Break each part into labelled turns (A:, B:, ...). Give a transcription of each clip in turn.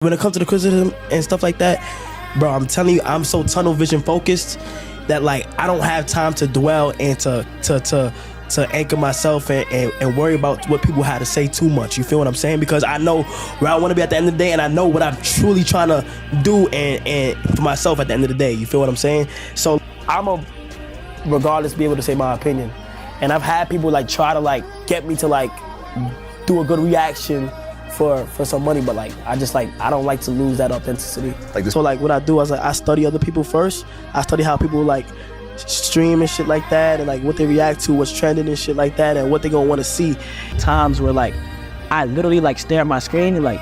A: When it comes to the criticism and stuff like that, bro, I'm telling you, I'm so tunnel vision focused that like I don't have time to dwell and to anchor myself and worry about what people had to say too much. You feel what I'm saying? Because I know where I want to be at the end of the day, and I know what I'm truly trying to do and for myself at the end of the day. You feel what I'm saying? So I'm regardless be able to say my opinion. And I've had people like try to like get me to like do a good reaction for some money, but like I don't like to lose that authenticity. So like what I do is like I study other people first. I study how people like stream and shit like that, and like what they react to, what's trending and shit like that, and what they gonna want to see.
B: Times where like I literally like stare at my screen and like,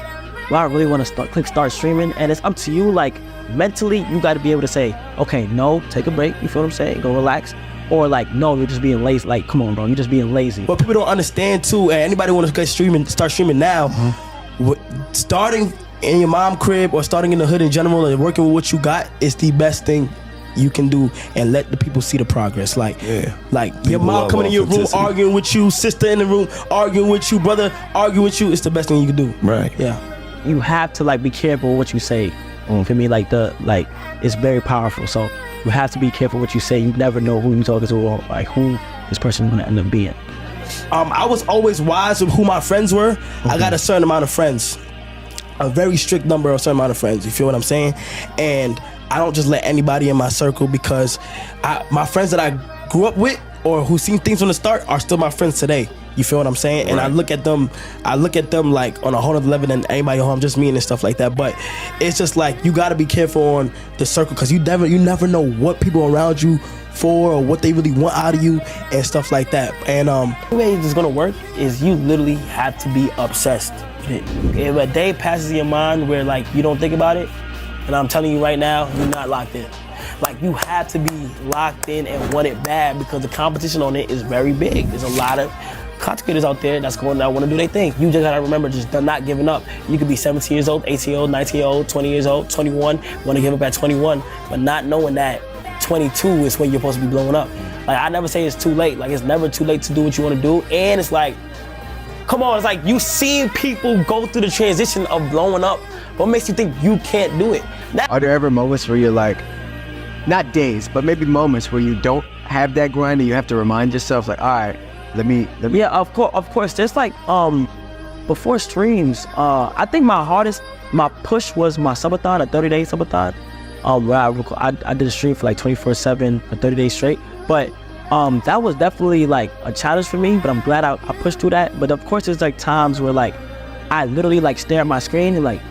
B: well, I really want to click start streaming, and it's up to you. Like mentally, you got to be able to say, okay, no, take a break. You feel what I'm saying? Go relax. Or like, no, you're just being lazy. Like, come on, bro, you're just being lazy.
A: What people don't understand too, and anybody want to start streaming now, starting in your mom crib or starting in the hood in general and working with what you got is the best thing you can do, and let the people see the progress. Like, like your mom coming in your room arguing with you, sister in the room arguing with you, brother arguing with you. It's the best thing you can do.
C: Right.
A: Yeah.
B: You have to like be careful what you say. For me, like it's very powerful. So you have to be careful what you say. You never know who you're talking to or like who this person is gonna end up being.
A: I was always wise of who my friends were. I got a certain amount of friends, a very strict number of a certain amount of friends. You feel what I'm saying? And I don't just let anybody in my circle, because my friends that I grew up with or who seen things from the start are still my friends today. You feel what I'm saying? And I look at them like on a whole other level than anybody who I'm just meeting and stuff like that. But it's just like you gotta be careful on the circle, because you never know what people around you for or what they really want out of you and stuff like that. And
D: the way it's gonna work is you literally have to be obsessed. If a day passes in your mind where like you don't think about it, and I'm telling you right now, you're not locked in. Like you have to be locked in and want it bad, because the competition on it is very big. There's a lot of content creators out there that's going out want to do their thing. You just gotta remember, just not giving up. You could be 17 years old, 18 years old, 19 years old, 20 years old, 21, want to give up at 21, but not knowing that 22 is when you're supposed to be blowing up. Like I never say it's too late. Like it's never too late to do what you want to do. And it's like, come on, it's like you see people go through the transition of blowing up. What makes you think you can't do it?
E: Are there ever moments where you're like, not days, but maybe moments where you don't have that grind and you have to remind yourself like, all right, let me.
B: Yeah, of course. There's like, before streams, I think my push was my subathon, a 30-day subathon, where I did a stream for like 24/7 for 30 days straight. But that was definitely like a challenge for me, but I'm glad I pushed through that. But of course, there's like times where like I literally like stare at my screen and like,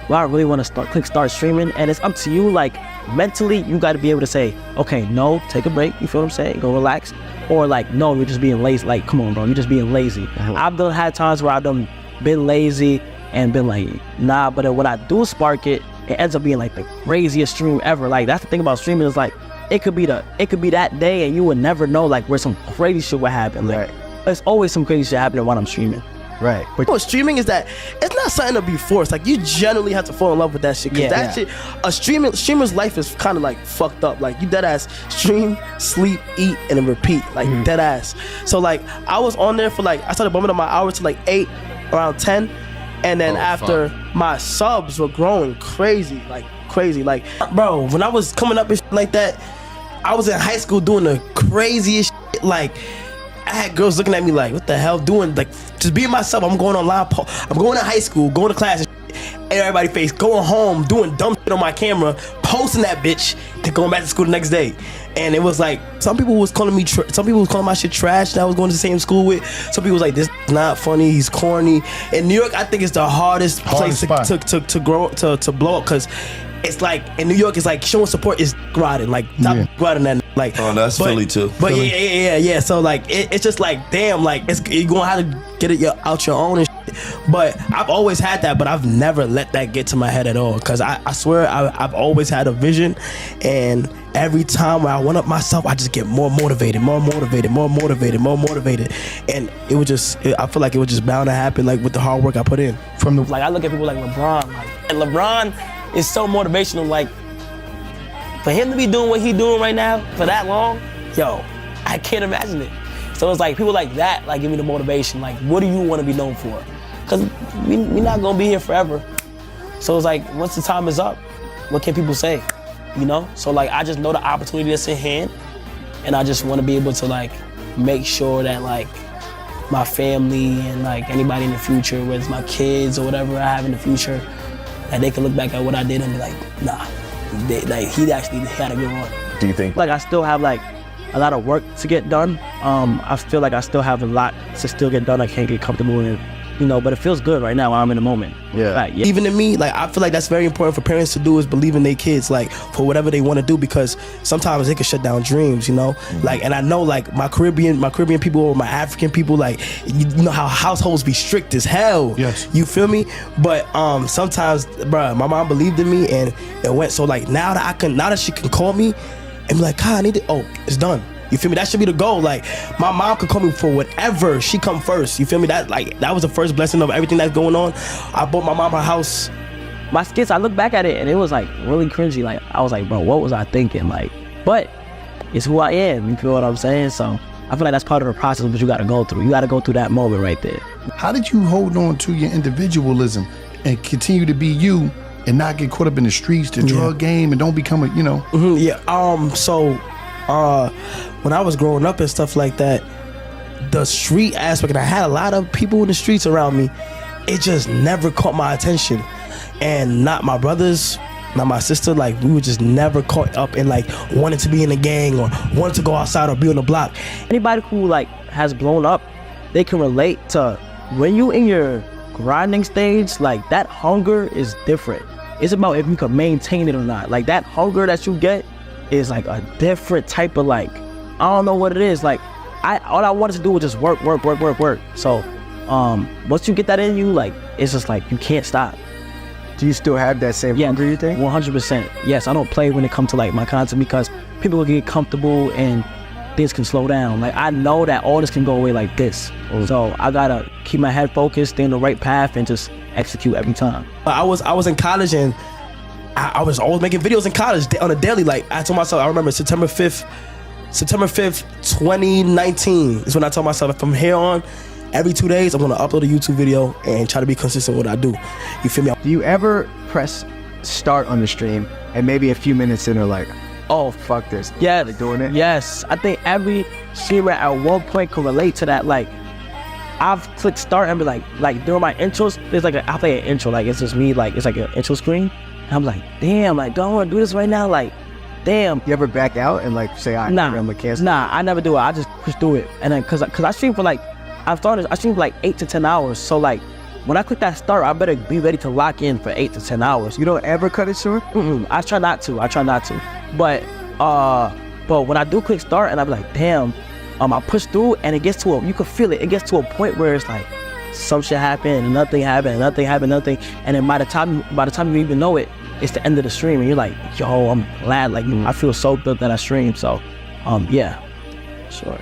B: well, I really want to click start streaming, and it's up to you. Like mentally, you got to be able to say, okay, no, take a break. You feel what I'm saying? Go relax. Or like, no, you're just being lazy. Like, come on, bro, you're just being lazy. I've had times where I've been lazy and been like, nah. But when I do spark it, it ends up being like the craziest stream ever. Like that's the thing about streaming, is like it could be that day, and you would never know like where some crazy shit would happen. Like there's always some crazy shit happening while I'm streaming.
E: Right.
A: But streaming is that it's not something to be forced. Like you generally have to fall in love with that shit. Cause shit, a streamer's life is kind of like fucked up. Like you dead ass stream, sleep, eat, and then repeat. Like dead ass. So like I was on there for like, I started bumping up my hours to like 8, around 10. And then after my subs were growing crazy. Like, bro, when I was coming up and shit like that, I was in high school doing the craziest shit. Like, I had girls looking at me like, what the hell, doing, like, just being myself. I'm going online, I'm going to high school, going to class and shit, everybody face, going home, doing dumb shit on my camera, posting that bitch, then going back to school the next day. And it was like, some people was calling my shit trash that I was going to the same school with. Some people was like, this is not funny, he's corny. In New York, I think it's the hardest place to blow up, because it's like, in New York, it's like showing support is grotting, like not grotting that. Like,
C: that's Philly too.
A: But yeah. So like, it's just like, damn, like you're gonna have to get it out your own and shit. But I've always had that, but I've never let that get to my head at all. Cause I swear I've always had a vision, and every time when I went up myself, I just get more motivated. And it was just, I feel like it was just bound to happen, like with the hard work I put in.
D: Like I look at people like LeBron, and LeBron is so motivational. Like for him to be doing what he's doing right now for that long, yo, I can't imagine it. So it's like people like that, like give me the motivation. Like, what do you want to be known for? Because we're not gonna be here forever. So it's like, once the time is up, what can people say? You know? So like, I just know the opportunity that's in hand, and I just want to be able to like make sure that like my family and like anybody in the future, whether it's my kids or whatever I have in the future, that they can look back at what I did and be like, nah, he actually had a good run.
C: Do you think?
B: Like I still have like a lot of work to get done. I feel like I still have a lot to still get done. I can't get comfortable in, you know, but it feels good right now while I'm in the moment.
E: Yeah.
B: Like, yeah.
A: Even to me, like I feel like that's very important for parents to do, is believe in their kids, like for whatever they want to do, because sometimes it can shut down dreams, you know. Like, and I know like my Caribbean people or my African people, like you know how households be strict as hell.
F: Yes.
A: You feel me? But sometimes, bruh, my mom believed in me, and it went. So like now that she can call me and be like, God, I need it. Oh, it's done. You feel me? That should be the goal. Like my mom could call me for whatever. She come first. You feel me? That was the first blessing of everything that's going on. I bought my mom her house.
B: My skits, I look back at it and it was like really cringy. Like I was like, bro, what was I thinking? Like, but it's who I am. You feel what I'm saying? So I feel like that's part of the process that you got to go through. You got to go through that moment right there.
F: How did you hold on to your individualism and continue to be you and not get caught up in the streets, the drug game, and don't become a, you know?
A: So when I was growing up and stuff like that, the street aspect, and I had a lot of people in the streets around me, it just never caught my attention. And not my brothers, not my sister, like we were just never caught up in like wanting to be in a gang or wanting to go outside or be on the block.
B: Anybody who like has blown up, they can relate to when you in your grinding stage, like that hunger is different. It's about if you can maintain it or not. Like that hunger that you get is like a different type of like, I don't know what it is. Like all I wanted to do was just work. So once you get that in you, like it's just like you can't stop.
E: Do you still have that same hunger, you think?
B: 100%. Yes, I don't play when it comes to like my content, because people will get comfortable and things can slow down. Like I know that all this can go away like this. So I gotta keep my head focused, stay on the right path, and just execute every time.
A: I was in college, and I was always making videos in college on a daily. Like I told myself, I remember September 5th, 2019 is when I told myself, from here on, every 2 days I'm gonna upload a YouTube video and try to be consistent with what I do. You feel me?
E: Do you ever press start on the stream and maybe a few minutes in are like, oh fuck this?
B: Yeah,
E: they're doing it.
B: Yes, I think every streamer at one point can relate to that. Like I've clicked start and be like during my intros, there's like I play an intro, like it's just me, like it's like an intro screen. And I'm like, damn, like don't want to do this right now, like damn.
E: You ever back out and like say, I'm gonna cancel?
B: Nah, I never do it. I just push through it, and then cause I stream for like I stream for like 8 to 10 hours. So like when I click that start, I better be ready to lock in for 8 to 10 hours.
E: You don't ever cut it short?
B: I try not to. But when I do click start and I'm like, damn, I push through and it gets to you can feel it. It gets to a point where it's like some shit happened and nothing happened. And then by the time you even know it, it's the end of the stream and you're like, yo, I'm glad. Like I feel so good that I streamed. So yeah, sure.